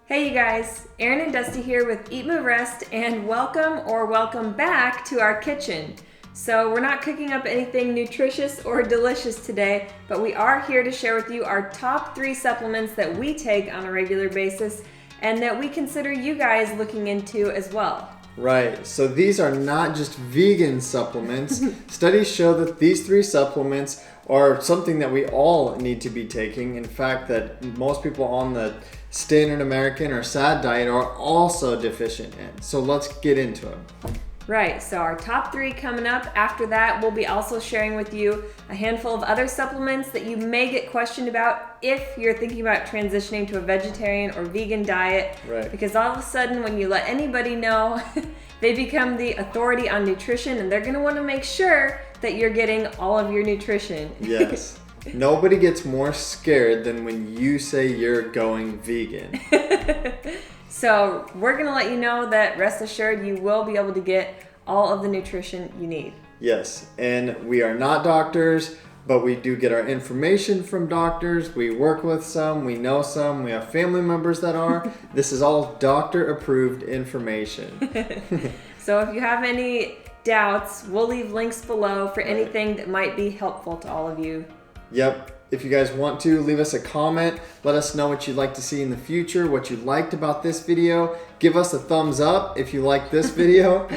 Hey you guys, Erin and Dusty here with EatMoveRest, and welcome back to our kitchen. So we're not cooking up anything nutritious or delicious today, but we are here to share with you our top 3 supplements that we take on a regular basis and that we consider you guys looking into as well. Right, so these are not just vegan supplements. Studies show that these 3 supplements are something that we all need to be taking. In fact, that most people on the standard American or SAD diet are also deficient in. So let's get into them. Right, so our top 3 coming up. After that, we'll be also sharing with you a handful of other supplements that you may get questioned about if you're thinking about transitioning to a vegetarian or vegan diet. Right. Because all of a sudden, when you let anybody know, they become the authority on nutrition, and they're gonna wanna make sure that you're getting all of your nutrition. Yes. Nobody gets more scared than when you say you're going vegan. So we're gonna let you know that rest assured you will be able to get all of the nutrition you need. Yes, and we are not doctors, but we do get our information from doctors. We work with some, we know some, we have family members that are. This is all doctor approved information. So if you have any doubts, we'll leave links below for anything that might be helpful to all of you. Yep. If you guys want to, leave us a comment. Let us know what you'd like to see in the future, what you liked about this video. Give us a thumbs up if you like this video.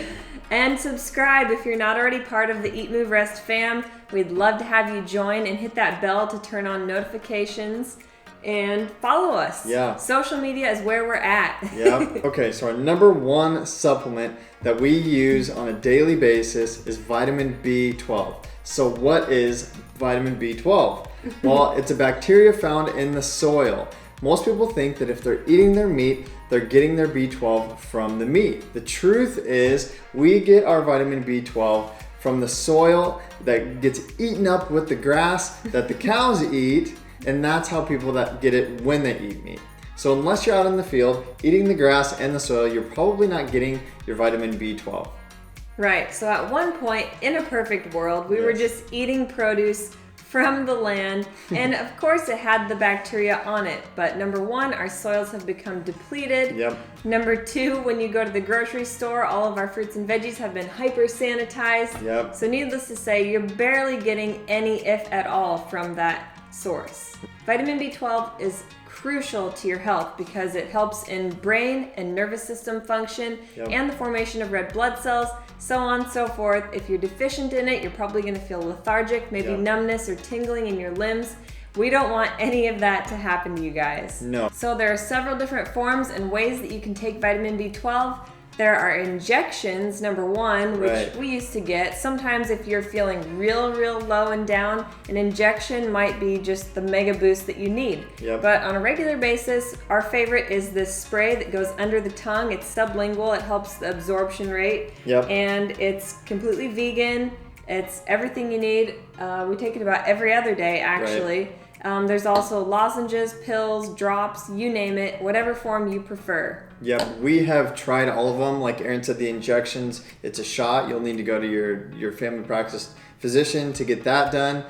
And subscribe if you're not already part of the EatMoveRest fam. We'd love to have you join and hit that bell to turn on notifications and follow us. Yeah. Social media is where we're at. Yep. Okay, so our number 1 supplement that we use on a daily basis is vitamin B12. So what is vitamin B12? Well, it's a bacteria found in the soil. Most people think that if they're eating their meat, they're getting their B12 from the meat. The truth is we get our vitamin B12 from the soil that gets eaten up with the grass that the cows eat, and that's how people that get it when they eat meat. So unless you're out in the field eating the grass and the soil, you're probably not getting your vitamin B12. Right, so at one point in a perfect world, we were just eating produce from the land, and of course it had the bacteria on it. But number 1, our soils have become depleted. Yep. Number 2, when you go to the grocery store, all of our fruits and veggies have been hyper-sanitized. Yep. So needless to say, you're barely getting any, if at all, from that source. Vitamin B12 is crucial to your health because it helps in brain and nervous system function and the formation of red blood cells, so on and so forth. If you're deficient in it, you're probably going to feel lethargic, maybe numbness or tingling in your limbs. We don't want any of that to happen to you guys. No. So there are several different forms and ways that you can take vitamin B12. There are injections, number 1, which we used to get. Sometimes if you're feeling real low and down, an injection might be just the mega boost that you need. Yep. But on a regular basis, our favorite is this spray that goes under the tongue. It's sublingual, it helps the absorption rate. Yep. And it's completely vegan. It's everything you need. We take it about every other day, actually. There's also lozenges, pills, drops, you name it, whatever form you prefer. Yep, we have tried all of them. Like Erin said, the injections, it's a shot. You'll need to go to your family practice physician to get that done.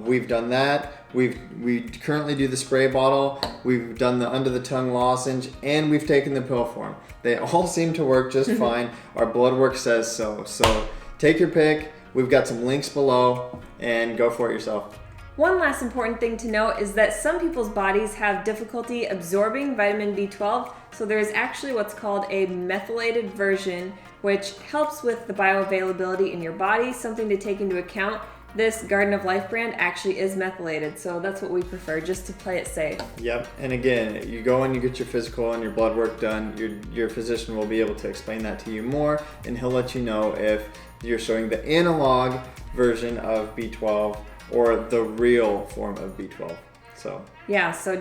We've done that. We currently do the spray bottle. We've done the under the tongue lozenge, and we've taken the pill form. They all seem to work just fine. Our blood work says so. So take your pick. We've got some links below, and go for it yourself. One last important thing to note is that some people's bodies have difficulty absorbing vitamin B12, so there is actually what's called a methylated version, which helps with the bioavailability in your body, something to take into account. This Garden of Life brand actually is methylated, so that's what we prefer, just to play it safe. Yep, and again, you go and you get your physical and your blood work done, your physician will be able to explain that to you more, and he'll let you know if you're showing the analog version of B12 or the real form of B12. So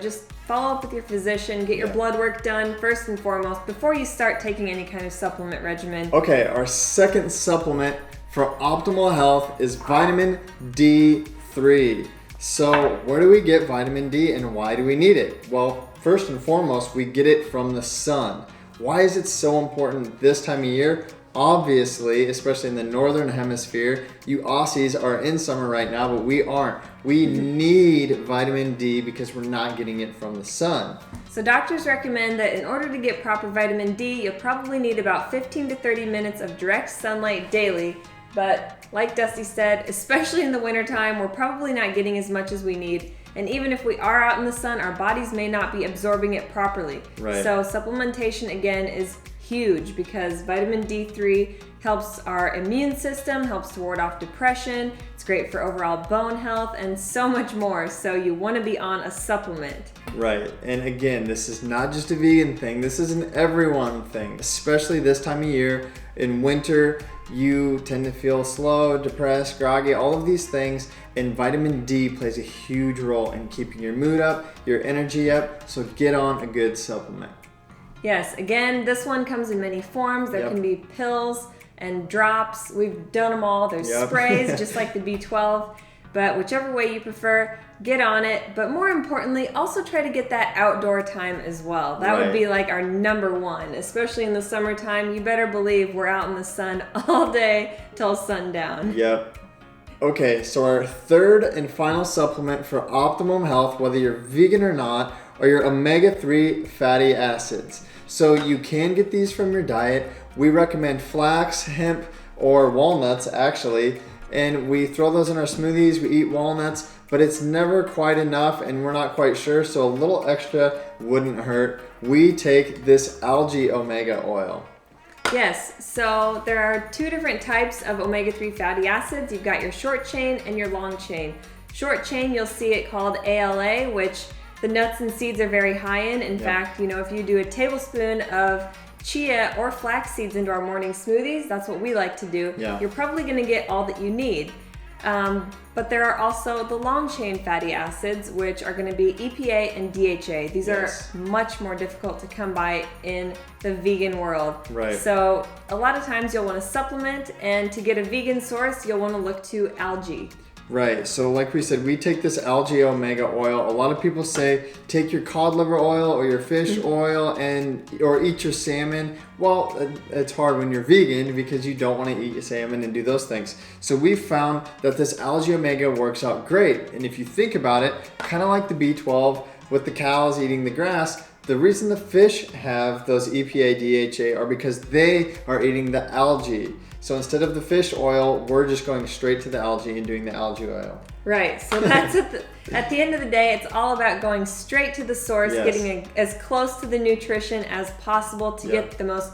just follow up with your physician, get your blood work done first and foremost before you start taking any kind of supplement regimen. Okay, our second supplement for optimal health is vitamin D3. So where do we get vitamin D and why do we need it? Well, first and foremost, we get it from the sun. Why is it so important this time of year? Obviously, especially in the northern hemisphere, you Aussies are in summer right now, but we aren't. We need vitamin D because we're not getting it from the sun. So doctors recommend that in order to get proper vitamin D, you'll probably need about 15 to 30 minutes of direct sunlight daily. But like Dusty said, especially in the wintertime, we're probably not getting as much as we need. And even if we are out in the sun, our bodies may not be absorbing it properly. Right. So supplementation, again, is huge because vitamin D3 helps our immune system, helps to ward off depression. It's great for overall bone health and so much more. So you want to be on a supplement. Right. And again, this is not just a vegan thing. This is an everyone thing, especially this time of year. In winter, you tend to feel slow, depressed, groggy, all of these things. And vitamin D plays a huge role in keeping your mood up, your energy up. So get on a good supplement. Yes, again, this one comes in many forms. There can be pills and drops. We've done them all. There's sprays, just like the B12. But whichever way you prefer, get on it. But more importantly, also try to get that outdoor time as well. That would be like our number one, especially in the summertime. You better believe we're out in the sun all day till sundown. Yep. Okay, so our third and final supplement for optimum health, whether you're vegan or not, are your omega-3 fatty acids. So you can get these from your diet. We recommend flax, hemp, or walnuts actually, and we throw those in our smoothies. We eat walnuts, but it's never quite enough and we're not quite sure, so a little extra wouldn't hurt. We take this algae omega oil. Yes, so there are two different types of omega-3 fatty acids. You've got your short chain and your long chain. Short chain, you'll see it called ALA, which the nuts and seeds are very high in. In fact, if you do a tablespoon of chia or flax seeds into our morning smoothies, that's what we like to do. You're probably going to get all that you need. But there are also the long chain fatty acids, which are going to be EPA and DHA. These are much more difficult to come by in the vegan world. Right. So a lot of times you'll want to supplement, and to get a vegan source, you'll want to look to algae. Right, so like we said, we take this algae omega oil. A lot of people say take your cod liver oil or your fish oil or eat your salmon. Well, it's hard when you're vegan because you don't want to eat your salmon and do those things. So we found that this algae omega works out great. And if you think about it, kind of like the B12 with the cows eating the grass, the reason the fish have those EPA, DHA are because they are eating the algae. So instead of the fish oil, we're just going straight to the algae and doing the algae oil. Right. So that's at the end of the day, it's all about going straight to the source, getting as close to the nutrition as possible to get the most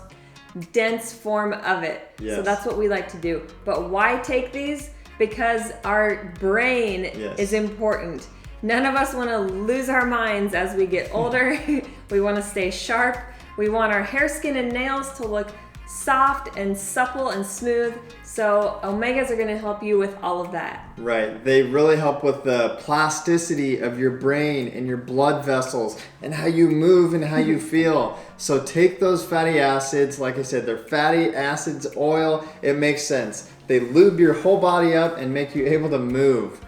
dense form of it. So that's what we like to do. But why take these? Because our brain is important. None of us want to lose our minds as we get older. We want to stay sharp. We want our hair, skin, and nails to look soft and supple and smooth. So omegas are going to help you with all of that. Right. They really help with the plasticity of your brain and your blood vessels and how you move and how you feel. So take those fatty acids. Like I said, they're fatty acids, oil. It makes sense. They lube your whole body up and make you able to move.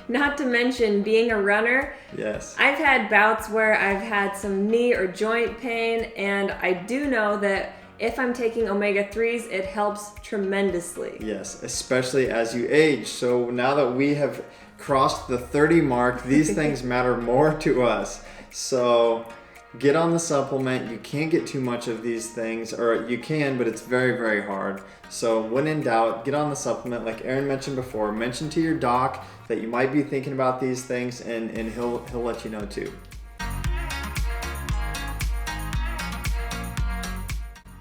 Not to mention being a runner. Yes. I've had bouts where I've had some knee or joint pain, and I do know that if I'm taking omega-3s, it helps tremendously. Yes, especially as you age. So now that we have crossed the 30 mark, these things matter more to us. So get on the supplement. You can't get too much of these things, or you can, but it's very, very hard. So when in doubt, get on the supplement. Like Aaron mentioned before, mention to your doc that you might be thinking about these things, and he'll let you know too.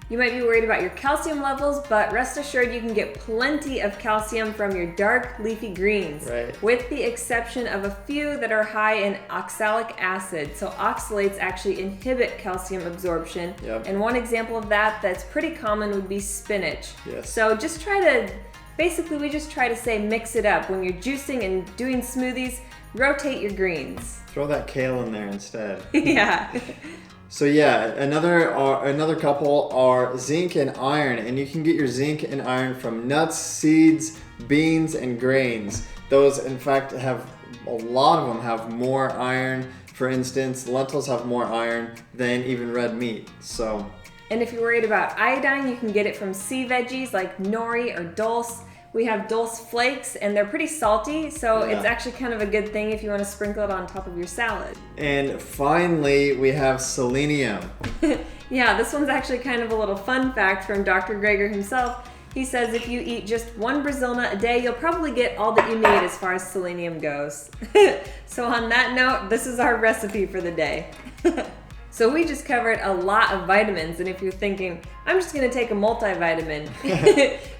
You might be worried about your calcium levels, but rest assured you can get plenty of calcium from your dark leafy greens, with the exception of a few that are high in oxalic acid. So oxalates actually inhibit calcium absorption, and one example of that that's pretty common would be spinach. So just we just try to say mix it up. When you're juicing and doing smoothies, rotate your greens. Throw that kale in there instead. So another couple are zinc and iron, and you can get your zinc and iron from nuts, seeds, beans, and grains. Those, in fact, have a lot of them have more iron. For instance, lentils have more iron than even red meat. So And if you're worried about iodine, you can get it from sea veggies like nori or dulse. We have dulse flakes, and they're pretty salty, so it's actually kind of a good thing if you want to sprinkle it on top of your salad. And finally, we have selenium. Yeah, this one's actually kind of a little fun fact from Dr. Greger himself. He says if you eat just 1 Brazil nut a day, you'll probably get all that you need as far as selenium goes. So on that note, this is our recipe for the day. So we just covered a lot of vitamins, and if you're thinking, I'm just gonna take a multivitamin,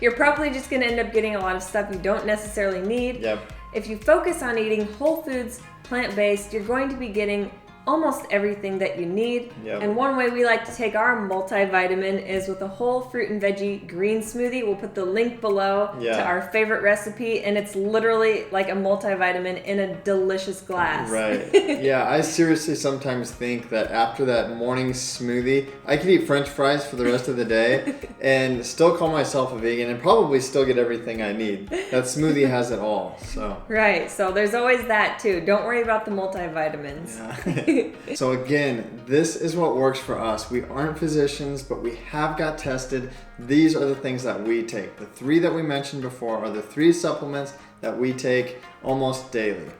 you're probably just gonna end up getting a lot of stuff you don't necessarily need. Yep. If you focus on eating whole foods, plant-based, you're going to be getting almost everything that you need. Yep. And one way we like to take our multivitamin is with a whole fruit and veggie green smoothie. We'll put the link below to our favorite recipe, and it's literally like a multivitamin in a delicious glass. Right. Yeah, I seriously sometimes think that after that morning smoothie, I could eat French fries for the rest of the day and still call myself a vegan and probably still get everything I need. That smoothie has it all. So. Right. So there's always that too. Don't worry about the multivitamins. Yeah. So again, this is what works for us. We aren't physicians, but we have got tested. These are the things that we take. The 3 that we mentioned before are the 3 supplements that we take almost daily.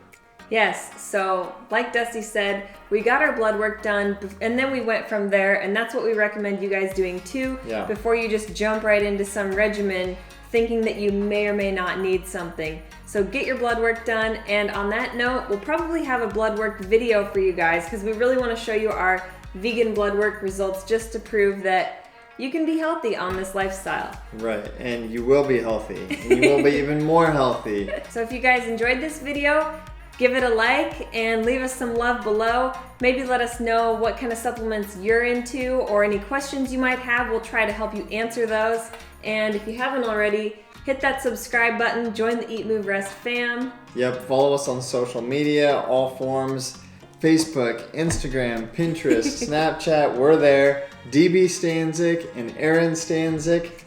Yes, so like Dusty said, we got our blood work done and then we went from there, and that's what we recommend you guys doing too, before you just jump right into some regimen thinking that you may or may not need something. So get your blood work done, and on that note, we'll probably have a blood work video for you guys because we really want to show you our vegan blood work results just to prove that you can be healthy on this lifestyle. Right, and you will be healthy. And you will be even more healthy. So if you guys enjoyed this video, give it a like and leave us some love below. Maybe let us know what kind of supplements you're into or any questions you might have. We'll try to help you answer those. And if you haven't already, hit that subscribe button, join the EatMoveRest fam. Yep, follow us on social media, all forms, Facebook, Instagram, Pinterest, Snapchat, we're there. DB Stanzik and Aaron Stanzik.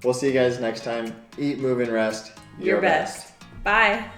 We'll see you guys next time. Eat, move, and rest. Your best. Bye.